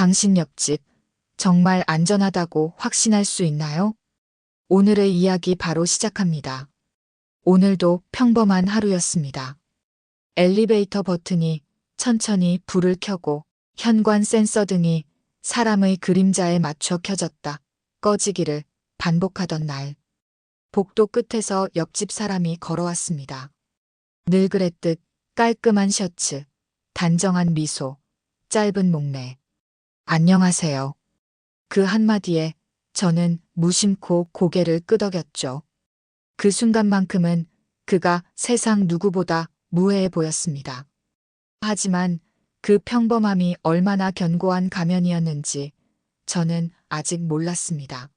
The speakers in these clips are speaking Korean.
당신 옆집 정말 안전하다고 확신할 수 있나요? 오늘의 이야기 바로 시작합니다. 오늘도 평범한 하루였습니다. 엘리베이터 버튼이 천천히 불을 켜고 현관 센서 등이 사람의 그림자에 맞춰 켜졌다 꺼지기를 반복하던 날. 복도 끝에서 옆집 사람이 걸어왔습니다. 늘 그랬듯 깔끔한 셔츠, 단정한 미소, 짧은 목례. 안녕하세요. 그 한마디에 저는 무심코 고개를 끄덕였죠. 그 순간만큼은 그가 세상 누구보다 무해해 보였습니다. 하지만 그 평범함이 얼마나 견고한 가면이었는지 저는 아직 몰랐습니다.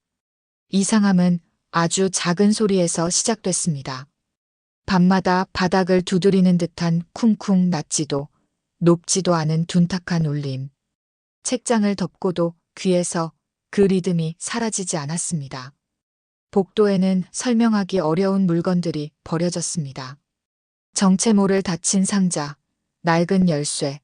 이상함은 아주 작은 소리에서 시작됐습니다. 밤마다 바닥을 두드리는 듯한 쿵쿵 낮지도 높지도 않은 둔탁한 울림. 책장을 덮고도 귀에서 그 리듬이 사라지지 않았습니다. 복도에는 설명하기 어려운 물건들이 버려졌습니다. 정체 모를 닫힌 상자, 낡은 열쇠,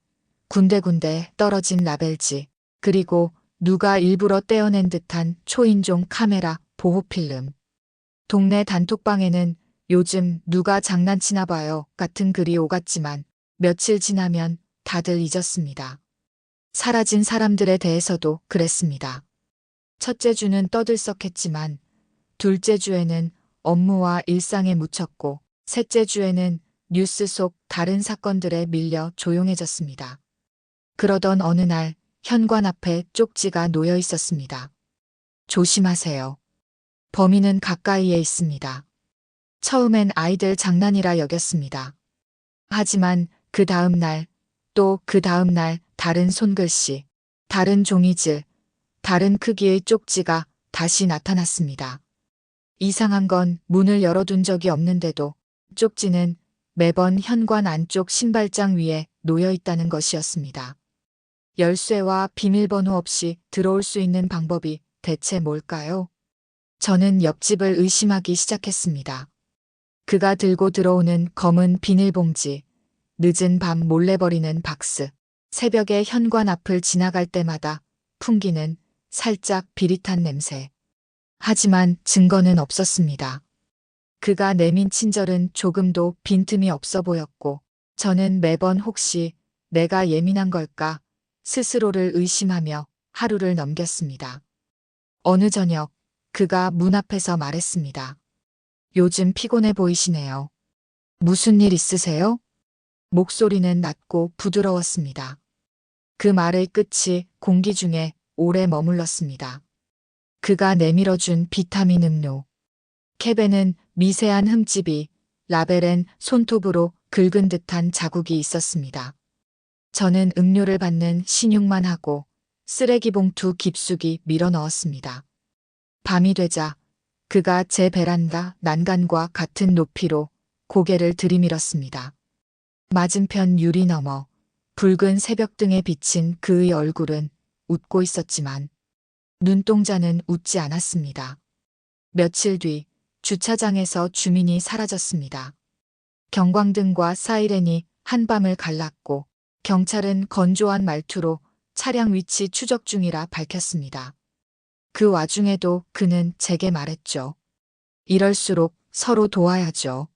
군데군데 떨어진 라벨지, 그리고 누가 일부러 떼어낸 듯한 초인종 카메라, 보호필름. 동네 단톡방에는 요즘 누가 장난치나 봐요 같은 글이 오갔지만 며칠 지나면 다들 잊었습니다. 사라진 사람들에 대해서도 그랬습니다. 첫째 주는 떠들썩했지만 둘째 주에는 업무와 일상에 묻혔고 셋째 주에는 뉴스 속 다른 사건들에 밀려 조용해졌습니다. 그러던 어느 날 현관 앞에 쪽지가 놓여 있었습니다. 조심하세요. 범인은 가까이에 있습니다. 처음엔 아이들 장난이라 여겼습니다. 하지만 그 다음 날, 또 그 다음 날 다른 손글씨, 다른 종이질, 다른 크기의 쪽지가 다시 나타났습니다. 이상한 건 문을 열어둔 적이 없는데도 쪽지는 매번 현관 안쪽 신발장 위에 놓여 있다는 것이었습니다. 열쇠와 비밀번호 없이 들어올 수 있는 방법이 대체 뭘까요? 저는 옆집을 의심하기 시작했습니다. 그가 들고 들어오는 검은 비닐봉지, 늦은 밤 몰래 버리는 박스, 새벽에 현관 앞을 지나갈 때마다 풍기는 살짝 비릿한 냄새. 하지만 증거는 없었습니다. 그가 내민 친절은 조금도 빈틈이 없어 보였고 저는 매번 혹시 내가 예민한 걸까 스스로를 의심하며 하루를 넘겼습니다. 어느 저녁 그가 문 앞에서 말했습니다. 요즘 피곤해 보이시네요. 무슨 일 있으세요? 목소리는 낮고 부드러웠습니다. 그 말의 끝이 공기 중에 오래 머물렀습니다. 그가 내밀어준 비타민 음료. 캡에는 미세한 흠집이, 라벨엔 손톱으로 긁은 듯한 자국이 있었습니다. 저는 음료를 받는 신용만 하고 쓰레기 봉투 깊숙이 밀어 넣었습니다. 밤이 되자 그가 제 베란다 난간과 같은 높이로 고개를 들이밀었습니다. 맞은편 유리 너머 붉은 새벽등에 비친 그의 얼굴은 웃고 있었지만 눈동자는 웃지 않았습니다. 며칠 뒤 주차장에서 주민이 사라졌습니다. 경광등과 사이렌이 한밤을 갈랐고 경찰은 건조한 말투로 차량 위치 추적 중이라 밝혔습니다. 그 와중에도 그는 제게 말했죠. 이럴수록 서로 도와야죠.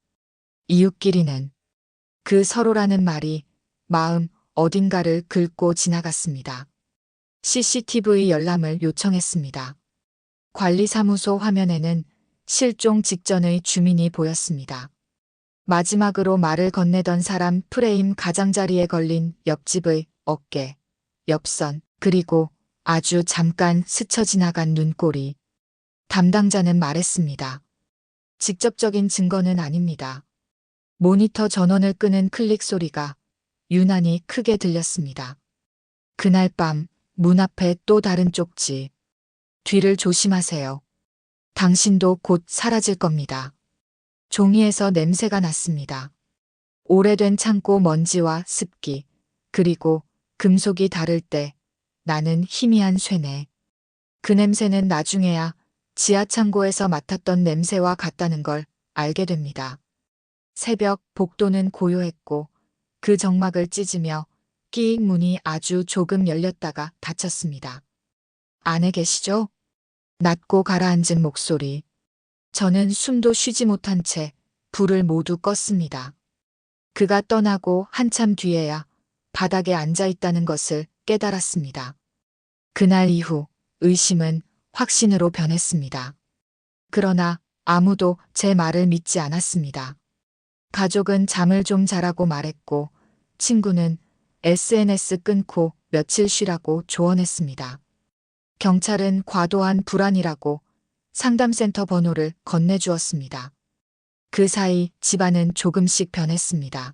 이웃끼리는. 그 서로라는 말이 마음 어딘가를 긁고 지나갔습니다. CCTV 열람을 요청했습니다. 관리사무소 화면에는 실종 직전의 주민이 보였습니다. 마지막으로 말을 건네던 사람 프레임 가장자리에 걸린 옆집의 어깨, 옆선, 그리고 아주 잠깐 스쳐 지나간 눈꼬리. 담당자는 말했습니다. 직접적인 증거는 아닙니다. 모니터 전원을 끄는 클릭 소리가 유난히 크게 들렸습니다. 그날 밤 문 앞에 또 다른 쪽지. 뒤를 조심하세요. 당신도 곧 사라질 겁니다. 종이에서 냄새가 났습니다. 오래된 창고 먼지와 습기, 그리고 금속이 닳을 때 나는 희미한 쇠뇌. 그 냄새는 나중에야 지하 창고에서 맡았던 냄새와 같다는 걸 알게 됩니다. 새벽 복도는 고요했고 그 정막을 찢으며 끼익 문이 아주 조금 열렸다가 닫혔습니다. 안에 계시죠? 낮고 가라앉은 목소리. 저는 숨도 쉬지 못한 채 불을 모두 껐습니다. 그가 떠나고 한참 뒤에야 바닥에 앉아 있다는 것을 깨달았습니다. 그날 이후 의심은 확신으로 변했습니다. 그러나 아무도 제 말을 믿지 않았습니다. 가족은 잠을 좀 자라고 말했고, 친구는 SNS 끊고 며칠 쉬라고 조언했습니다. 경찰은 과도한 불안이라고 상담센터 번호를 건네주었습니다. 그 사이 집안은 조금씩 변했습니다.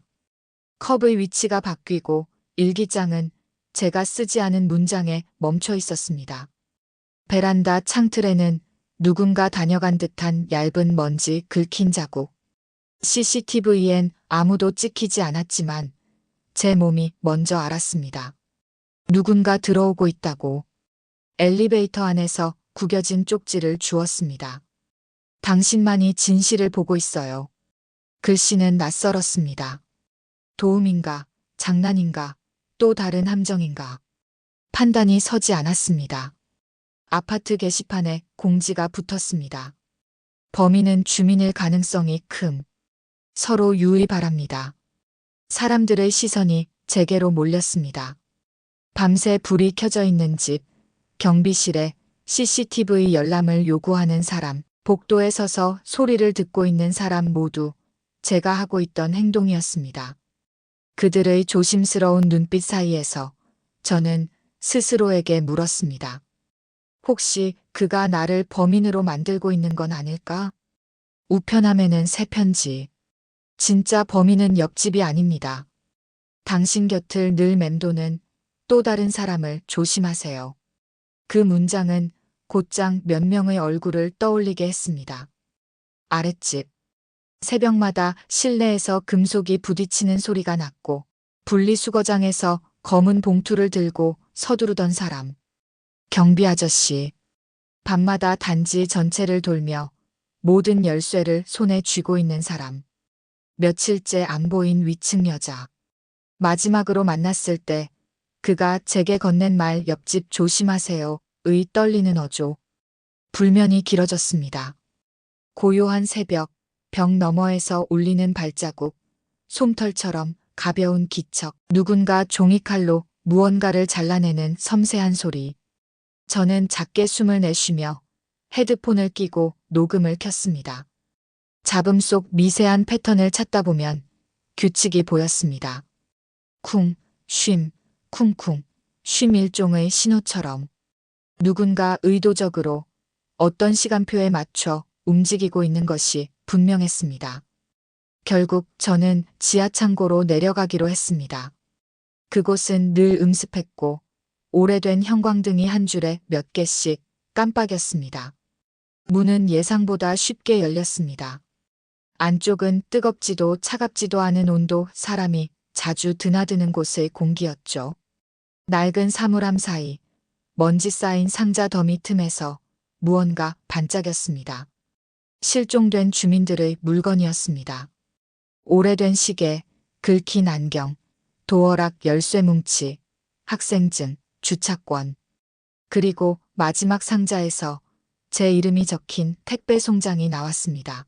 컵의 위치가 바뀌고 일기장은 제가 쓰지 않은 문장에 멈춰 있었습니다. 베란다 창틀에는 누군가 다녀간 듯한 얇은 먼지 긁힌 자국. CCTV엔 아무도 찍히지 않았지만 제 몸이 먼저 알았습니다. 누군가 들어오고 있다고. 엘리베이터 안에서 구겨진 쪽지를 주었습니다. 당신만이 진실을 보고 있어요. 글씨는 낯설었습니다. 도움인가, 장난인가, 또 다른 함정인가. 판단이 서지 않았습니다. 아파트 게시판에 공지가 붙었습니다. 범인은 주민일 가능성이 큼. 서로 유의 바랍니다. 사람들의 시선이 제게로 몰렸습니다. 밤새 불이 켜져 있는 집, 경비실에 CCTV 열람을 요구하는 사람, 복도에 서서 소리를 듣고 있는 사람 모두 제가 하고 있던 행동이었습니다. 그들의 조심스러운 눈빛 사이에서 저는 스스로에게 물었습니다. 혹시 그가 나를 범인으로 만들고 있는 건 아닐까? 우편함에는 새 편지. 진짜 범인은 옆집이 아닙니다. 당신 곁을 늘 맴도는 또 다른 사람을 조심하세요. 그 문장은 곧장 몇 명의 얼굴을 떠올리게 했습니다. 아랫집. 새벽마다 실내에서 금속이 부딪히는 소리가 났고, 분리수거장에서 검은 봉투를 들고 서두르던 사람. 경비 아저씨. 밤마다 단지 전체를 돌며 모든 열쇠를 손에 쥐고 있는 사람. 며칠째 안 보인 위층 여자. 마지막으로 만났을 때 그가 제게 건넨 말 옆집 조심하세요. 의 떨리는 어조. 불면이 길어졌습니다. 고요한 새벽, 벽 너머에서 울리는 발자국, 솜털처럼 가벼운 기척, 누군가 종이칼로 무언가를 잘라내는 섬세한 소리. 저는 작게 숨을 내쉬며 헤드폰을 끼고 녹음을 켰습니다. 잡음 속 미세한 패턴을 찾다 보면 규칙이 보였습니다. 쿵, 쉼, 쿵쿵, 쉼 일종의 신호처럼 누군가 의도적으로 어떤 시간표에 맞춰 움직이고 있는 것이 분명했습니다. 결국 저는 지하 창고로 내려가기로 했습니다. 그곳은 늘 음습했고 오래된 형광등이 한 줄에 몇 개씩 깜빡였습니다. 문은 예상보다 쉽게 열렸습니다. 안쪽은 뜨겁지도 차갑지도 않은 온도, 사람이 자주 드나드는 곳의 공기였죠. 낡은 사물함 사이, 먼지 쌓인 상자 더미 틈에서 무언가 반짝였습니다. 실종된 주민들의 물건이었습니다. 오래된 시계, 긁힌 안경, 도어락 열쇠 뭉치, 학생증, 주차권. 그리고 마지막 상자에서 제 이름이 적힌 택배 송장이 나왔습니다.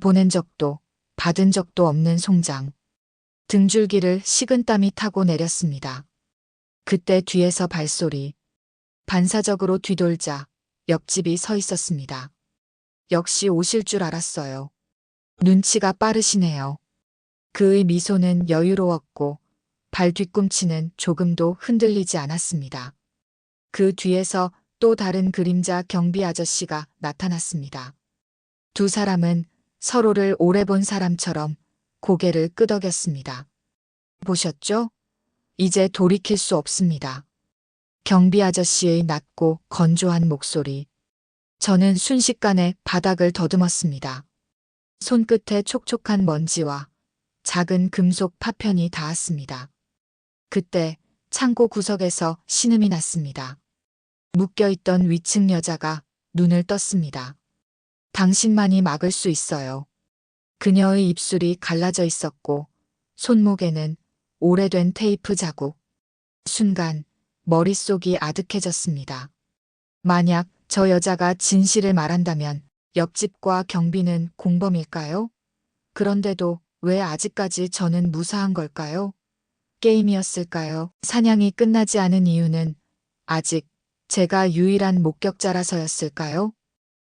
보낸 적도 받은 적도 없는 송장. 등줄기를 식은땀이 타고 내렸습니다. 그때 뒤에서 발소리. 반사적으로 뒤돌자 옆집이 서 있었습니다. 역시 오실 줄 알았어요. 눈치가 빠르시네요. 그의 미소는 여유로웠고 발 뒤꿈치는 조금도 흔들리지 않았습니다. 그 뒤에서 또 다른 그림자 경비 아저씨가 나타났습니다. 두 사람은 서로를 오래 본 사람처럼 고개를 끄덕였습니다. 보셨죠? 이제 돌이킬 수 없습니다. 경비 아저씨의 낮고 건조한 목소리. 저는 순식간에 바닥을 더듬었습니다. 손끝에 촉촉한 먼지와 작은 금속 파편이 닿았습니다. 그때 창고 구석에서 신음이 났습니다. 묶여있던 위층 여자가 눈을 떴습니다. 당신만이 막을 수 있어요. 그녀의 입술이 갈라져 있었고 손목에는 오래된 테이프 자국. 순간 머릿속이 아득해졌습니다. 만약 저 여자가 진실을 말한다면 옆집과 경비는 공범일까요? 그런데도 왜 아직까지 저는 무사한 걸까요? 게임이었을까요? 사냥이 끝나지 않은 이유는 아직 제가 유일한 목격자라서였을까요?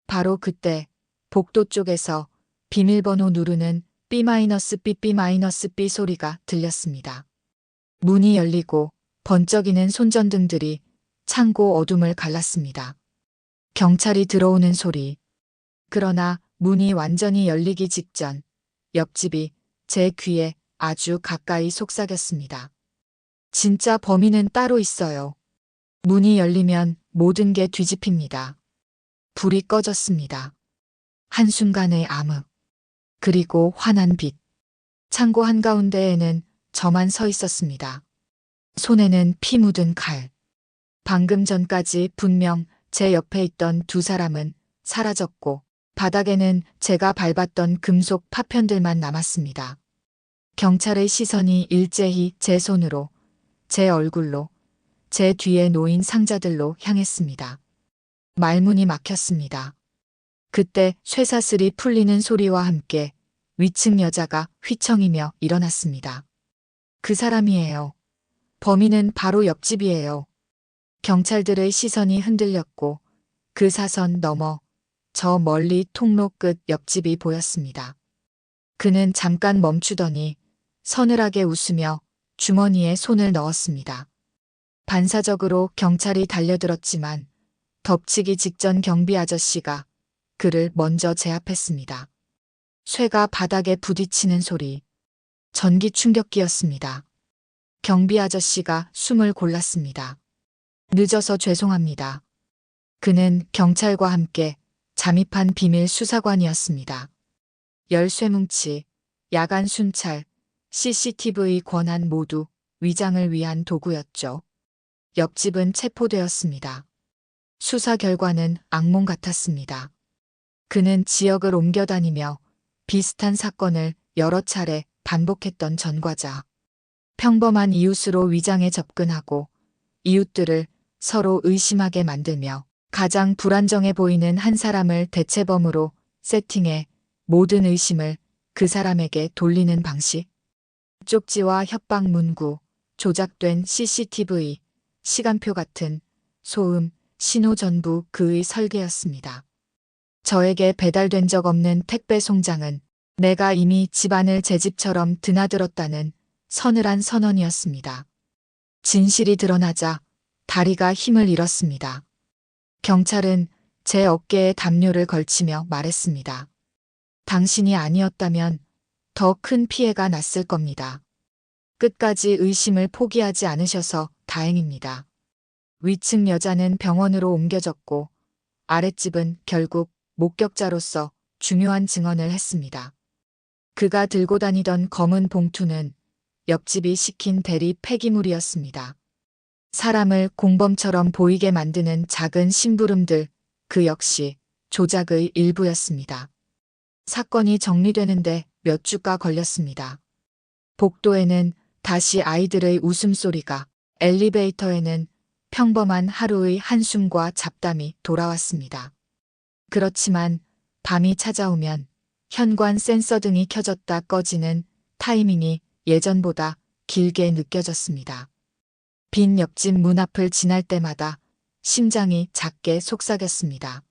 바로 그때 복도 쪽에서 비밀번호 누르는 B-B-B 소리가 들렸습니다. 문이 열리고 번쩍이는 손전등들이 창고 어둠을 갈랐습니다. 경찰이 들어오는 소리. 그러나 문이 완전히 열리기 직전 옆집이 제 귀에 아주 가까이 속삭였습니다. 진짜 범인은 따로 있어요. 문이 열리면 모든 게 뒤집힙니다. 불이 꺼졌습니다. 한순간의 암흑. 그리고 환한 빛. 창고 한가운데에는 저만 서 있었습니다. 손에는 피 묻은 칼. 방금 전까지 분명 제 옆에 있던 두 사람은 사라졌고 바닥에는 제가 밟았던 금속 파편들만 남았습니다. 경찰의 시선이 일제히 제 손으로, 제 얼굴로, 제 뒤에 놓인 상자들로 향했습니다. 말문이 막혔습니다. 그때 쇠사슬이 풀리는 소리와 함께 위층 여자가 휘청이며 일어났습니다. 그 사람이에요. 범인은 바로 옆집이에요. 경찰들의 시선이 흔들렸고 그 사선 너머 저 멀리 통로 끝 옆집이 보였습니다. 그는 잠깐 멈추더니 서늘하게 웃으며 주머니에 손을 넣었습니다. 반사적으로 경찰이 달려들었지만 덮치기 직전 경비 아저씨가 그를 먼저 제압했습니다. 쇠가 바닥에 부딪히는 소리. 전기 충격기였습니다. 경비 아저씨가 숨을 골랐습니다. 늦어서 죄송합니다. 그는 경찰과 함께 잠입한 비밀 수사관이었습니다. 열쇠뭉치, 야간 순찰, CCTV 권한 모두 위장을 위한 도구였죠. 옆집은 체포되었습니다. 수사 결과는 악몽 같았습니다. 그는 지역을 옮겨다니며 비슷한 사건을 여러 차례 반복했던 전과자. 평범한 이웃으로 위장해 접근하고 이웃들을 서로 의심하게 만들며 가장 불안정해 보이는 한 사람을 대체범으로 세팅해 모든 의심을 그 사람에게 돌리는 방식. 쪽지와 협박 문구, 조작된 CCTV, 시간표 같은 소음, 신호 전부 그의 설계였습니다. 저에게 배달된 적 없는 택배 송장은 내가 이미 집안을 제 집처럼 드나들었다는 서늘한 선언이었습니다. 진실이 드러나자 다리가 힘을 잃었습니다. 경찰은 제 어깨에 담요를 걸치며 말했습니다. 당신이 아니었다면 더 큰 피해가 났을 겁니다. 끝까지 의심을 포기하지 않으셔서 다행입니다. 위층 여자는 병원으로 옮겨졌고 아랫집은 결국 목격자로서 중요한 증언을 했습니다. 그가 들고 다니던 검은 봉투는 옆집이 시킨 대리 폐기물이었습니다. 사람을 공범처럼 보이게 만드는 작은 심부름들, 그 역시 조작의 일부였습니다. 사건이 정리되는데 몇 주가 걸렸습니다. 복도에는 다시 아이들의 웃음소리가, 엘리베이터에는 평범한 하루의 한숨과 잡담이 돌아왔습니다. 그렇지만 밤이 찾아오면 현관 센서 등이 켜졌다 꺼지는 타이밍이 예전보다 길게 느껴졌습니다. 빈 옆집 문 앞을 지날 때마다 심장이 작게 속삭였습니다.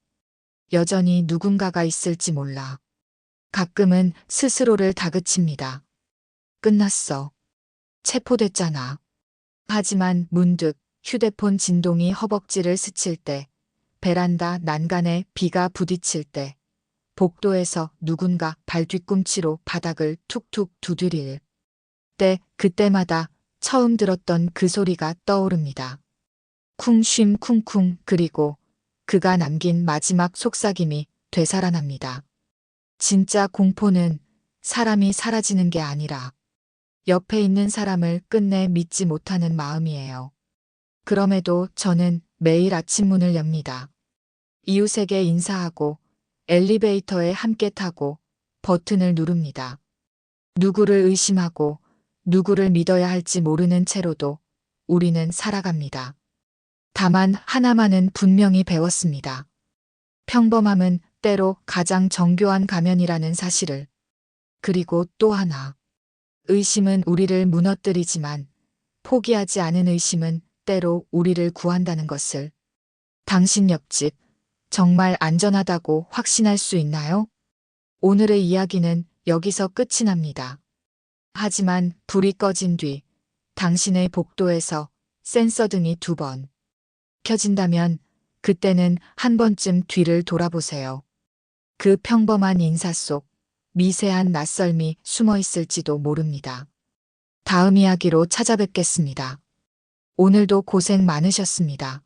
여전히 누군가가 있을지 몰라. 가끔은 스스로를 다그칩니다. 끝났어. 체포됐잖아. 하지만 문득 휴대폰 진동이 허벅지를 스칠 때, 베란다 난간에 비가 부딪힐 때, 복도에서 누군가 발뒤꿈치로 바닥을 툭툭 두드릴 때, 그때마다 처음 들었던 그 소리가 떠오릅니다. 쿵쉼 쿵쿵. 그리고 그가 남긴 마지막 속삭임이 되살아납니다. 진짜 공포는 사람이 사라지는 게 아니라 옆에 있는 사람을 끝내 믿지 못하는 마음이에요. 그럼에도 저는 매일 아침 문을 엽니다. 이웃에게 인사하고 엘리베이터에 함께 타고 버튼을 누릅니다. 누구를 의심하고 누구를 믿어야 할지 모르는 채로도 우리는 살아갑니다. 다만 하나만은 분명히 배웠습니다. 평범함은 때로 가장 정교한 가면이라는 사실을. 그리고 또 하나. 의심은 우리를 무너뜨리지만 포기하지 않은 의심은 때로 우리를 구한다는 것을. 당신 옆집 정말 안전하다고 확신할 수 있나요? 오늘의 이야기는 여기서 끝이 납니다. 하지만 불이 꺼진 뒤 당신의 복도에서 센서 등이 2번 켜진다면 그때는 한 번쯤 뒤를 돌아보세요. 그 평범한 인사 속 미세한 낯설미 숨어 있을지도 모릅니다. 다음 이야기로 찾아뵙겠습니다. 오늘도 고생 많으셨습니다.